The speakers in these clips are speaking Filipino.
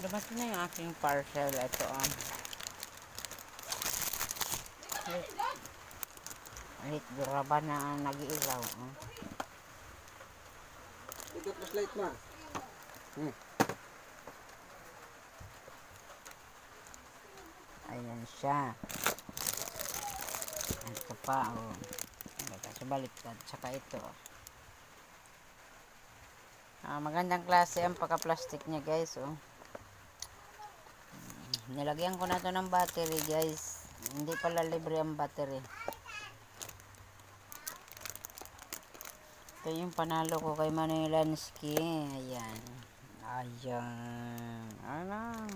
Dumating na yung aking parcel. Ito, Alit, graba na nag-iilaw. Ito flashlight ma. Ayan siya. Ito pa, sa baliktad. Tsaka ito. Magandang klase ang pagka-plastic niya, guys. Nilagyan ko na to ng battery, guys. Hindi pala libre ang battery. Ito yung panalo ko kay Manoy Lansky. Ayan. Ayan. Ano?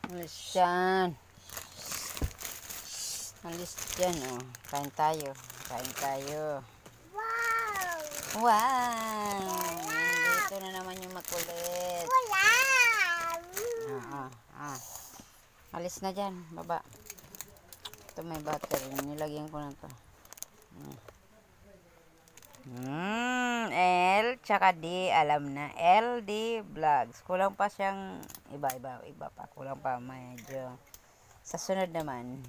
Alis dyan. Alis dyan, Kain tayo. Kain tayo. Wow! Wow! Dito na naman yung makulit. Alis na dyan. Baba. Ito may battery. Nilagyan ko na to. L tsaka D. Alam na. LD Vlogs. Kulang pa siyang iba pa. Kulang pa medyo. Sa sunod naman.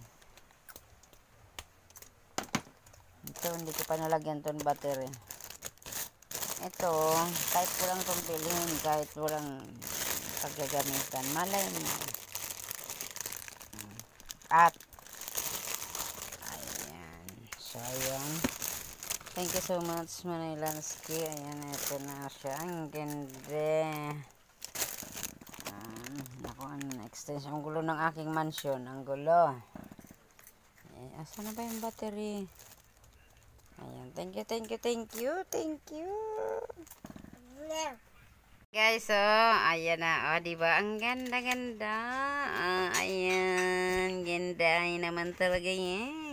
Ito, hindi ko pa nalagyan itong battery. Ito, kahit walang itong bilhin, kahit walang paggagamitan, malay mo. At, ayan. So, ayan. Thank you so much, Manoy Lansky. Ayan, ito na siya. Ang ganda. Ako, ang extension. Ang gulo ng aking mansion. Ang gulo. Asa na ba yung battery? Ayan, thank you. Guys, ayan na, diba? Ang ganda. Ayan, ganda naman talaga yan.